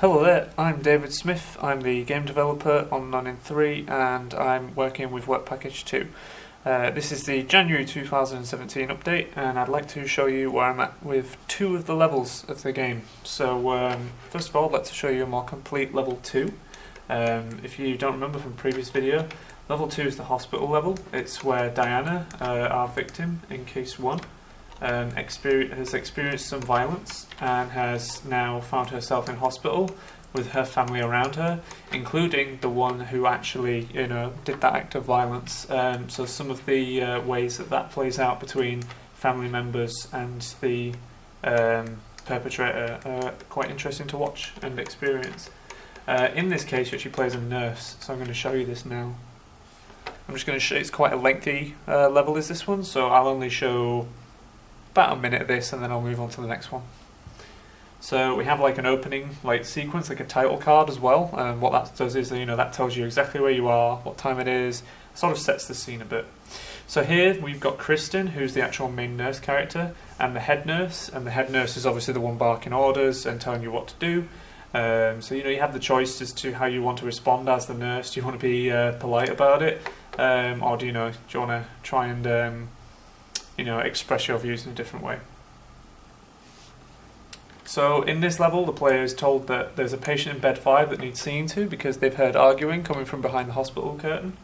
Hello there, I'm David Smith, I'm the game developer on Nonin 3 and I'm working with Work Package 2. This is the January 2017 update and I'd like to show you where I'm at with two of the levels of the game. So first of all, let's show you a more complete level 2. If you don't remember from previous video, level 2 is the hospital level. It's where Diana, our victim in case 1, has experienced some violence and has now found herself in hospital with her family around her, including the one who actually, did that act of violence. So some of the ways that plays out between family members and the perpetrator are quite interesting to watch and experience. In this case, she actually plays a nurse, so I'm going to show you this now. I'm just going to show. It's quite a lengthy level, is this one, so I'll only show about a minute of this and then I'll move on to the next one. So we have like an opening sequence, like a title card as well, and what that does is that tells you exactly where you are, what time it is, sort of sets the scene a bit. So here we've got Kristen, who's the actual main nurse character, and the head nurse is obviously the one barking orders and telling you what to do. So you have the choice as to how you want to respond as the nurse. Do you want to be polite about it, or do you want to try and express your views in a different way? So in this level, the player is told that there's a patient in bed 5 that needs seeing to because they've heard arguing coming from behind the hospital curtain.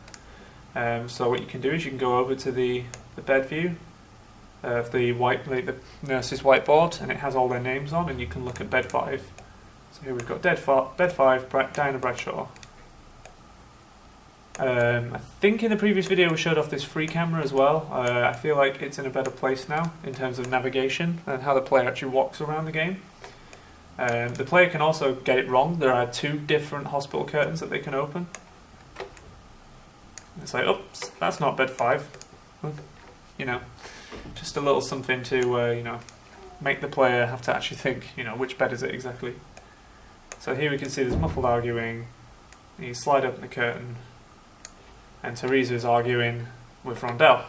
So what you can do is you can go over to the bed view of the nurse's whiteboard, and it has all their names on, and you can look at bed 5. So here we've got bed 5, Diana Bradshaw. I think in the previous video we showed off this free camera as well. I feel like it's in a better place now in terms of navigation and how the player actually walks around the game. The player can also get it wrong. There are 2 different hospital curtains that they can open. It's like, oops, that's not bed 5. Just a little something to make the player have to actually think, which bed is it exactly. So here we can see there's muffled arguing. You slide open the curtain, and Teresa is arguing with Rondell.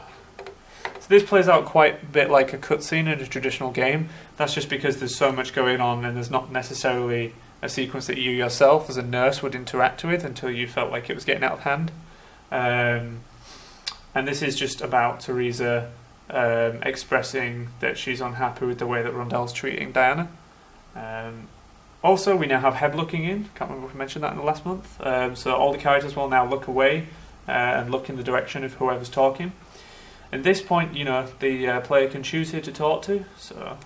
So this plays out quite a bit like a cutscene in a traditional game. That's just because there's so much going on and there's not necessarily a sequence that you yourself as a nurse would interact with until you felt like it was getting out of hand. And this is just about Teresa expressing that she's unhappy with the way that Rondell's treating Diana. Also, we now have head looking in. Can't remember if we mentioned that in the last month. So all the characters will now look away and look in the direction of whoever's talking. At this point, the player can choose who to talk to. So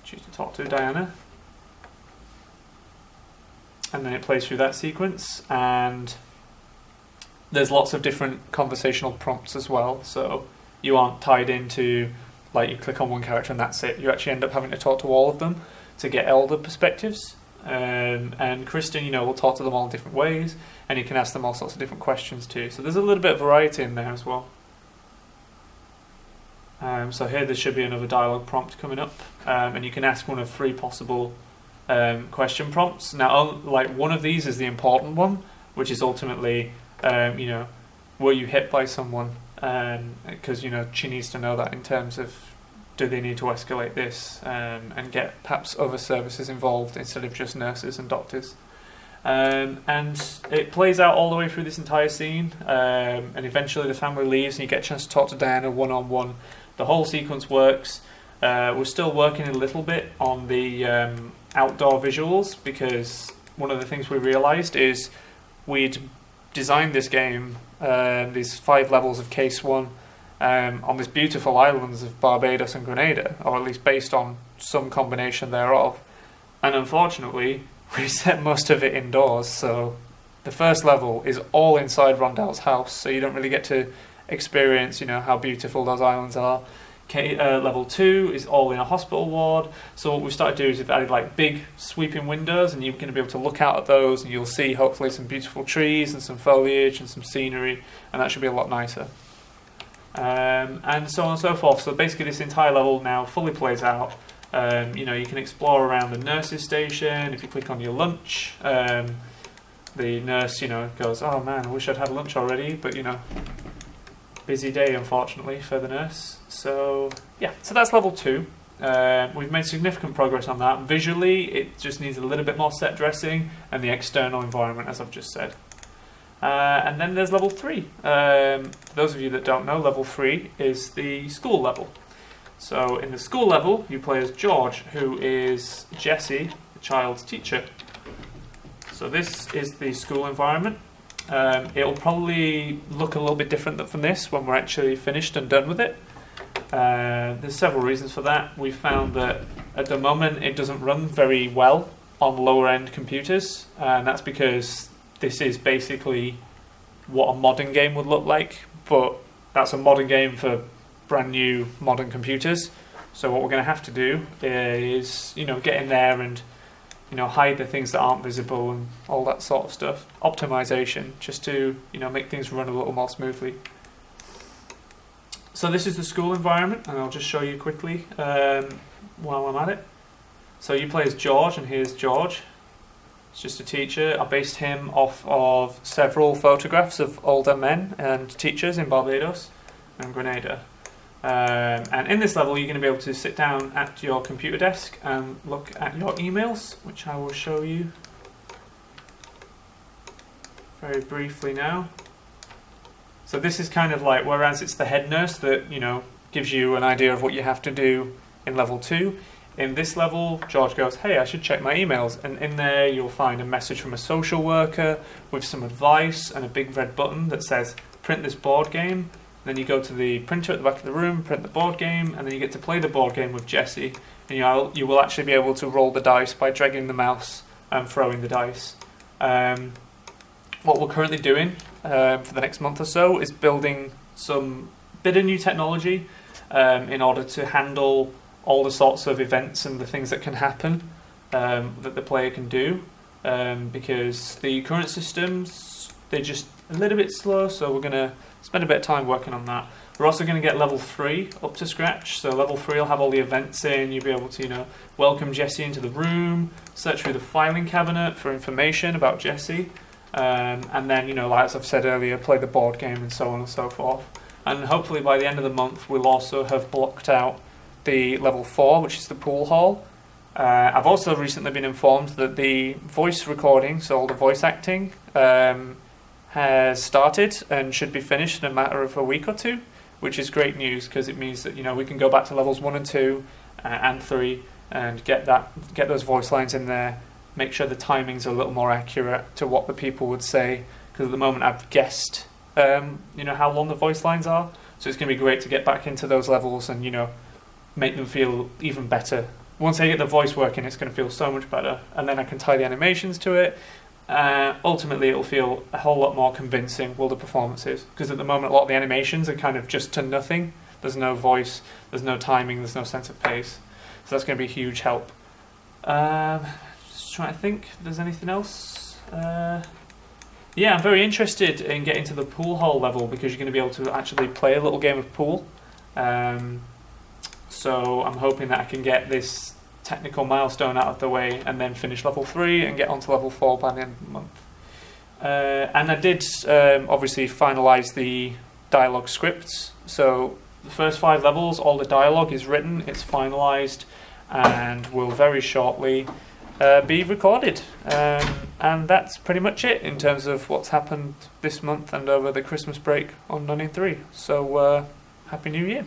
choose to talk to Diana, and then it plays through that sequence. And there's lots of different conversational prompts as well. So you aren't tied into you click on one character and that's it. You actually end up having to talk to all of them to get elder perspectives. And Kristen, will talk to them all in different ways, and you can ask them all sorts of different questions too. So there's a little bit of variety in there as well. So here there should be another dialogue prompt coming up, and you can ask one of 3 possible question prompts. Now, one of these is the important one, which is ultimately, were you hit by someone? Because she needs to know that in terms of, do they need to escalate this and get perhaps other services involved instead of just nurses and doctors. And it plays out all the way through this entire scene, and eventually the family leaves and you get a chance to talk to Diana one-on-one. The whole sequence works. We're still working a little bit on the outdoor visuals, because one of the things we realised is we'd designed this game, these 5 levels of Case 1, on these beautiful islands of Barbados and Grenada, or at least based on some combination thereof. And unfortunately, we set most of it indoors, so the first level is all inside Rondell's house, so you don't really get to experience, how beautiful those islands are. Level 2 is all in a hospital ward, so what we've started to do is we've added big sweeping windows, and you're going to be able to look out at those, and you'll see hopefully some beautiful trees and some foliage and some scenery, and that should be a lot nicer. And so on and so forth. So basically this entire level now fully plays out. You can explore around the nurse's station. If you click on your lunch, the nurse goes, oh man, I wish I'd had lunch already, but busy day unfortunately for the nurse. So yeah, so that's level 2. We've made significant progress on that. Visually, it just needs a little bit more set dressing and the external environment, as I've just said. And then there's level 3. For those of you that don't know, level 3 is the school level. So in the school level, you play as George, who is Jessie, the child's teacher. So this is the school environment. It'll probably look a little bit different from this when we're actually finished and done with it. There's several reasons for that. We found that at the moment it doesn't run very well on lower end computers, and that's because this is basically what a modern game would look like, but that's a modern game for brand new modern computers. So what we're going to have to do is, get in there and, hide the things that aren't visible and all that sort of stuff. Optimization, just to, make things run a little more smoothly. So this is the school environment, and I'll just show you quickly while I'm at it. So you play as George, and here's George. It's just a teacher. I based him off of several photographs of older men and teachers in Barbados and Grenada. And in this level, you're going to be able to sit down at your computer desk and look at your emails, which I will show you very briefly now. So this is kind of like, whereas it's the head nurse that, gives you an idea of what you have to do in level 2, in this level, George goes, hey, I should check my emails. And in there, you'll find a message from a social worker with some advice and a big red button that says, print this board game. Then you go to the printer at the back of the room, print the board game, and then you get to play the board game with Jessie. And you will actually be able to roll the dice by dragging the mouse and throwing the dice. What we're currently doing for the next month or so is building some bit of new technology in order to handle all the sorts of events and the things that can happen that the player can do, because the current systems, they're just a little bit slow, so we're going to spend a bit of time working on that. We're also going to get level 3 up to scratch, so level 3 will have all the events in. You'll be able to welcome Jessie into the room, search through the filing cabinet for information about Jessie, and then, like as I've said earlier, play the board game and so on and so forth. And hopefully by the end of the month we'll also have blocked out the level 4, which is the pool hall. I've also recently been informed that the voice recording, so all the voice acting, has started and should be finished in a matter of a week or 2, which is great news because it means that we can go back to levels 1 and 2 and 3 and get those voice lines in there, make sure the timings are a little more accurate to what the people would say, because at the moment I've guessed how long the voice lines are, so it's going to be great to get back into those levels and make them feel even better. Once I get the voice working, it's going to feel so much better, and then I can tie the animations to it. Ultimately, it'll feel a whole lot more convincing, will the performances, because at the moment a lot of the animations are kind of just to nothing. There's no voice, there's no timing, there's no sense of pace, so that's going to be a huge help. Just trying to think if there's anything else. Yeah, I'm very interested in getting to the pool hall level, because you're going to be able to actually play a little game of pool. So I'm hoping that I can get this technical milestone out of the way and then finish level 3 and get onto level 4 by the end of the month. And I did obviously finalise the dialogue scripts. So the first 5 levels, all the dialogue is written, it's finalised, and will very shortly be recorded. And that's pretty much it in terms of what's happened this month and over the Christmas break on None in 3. So Happy New Year.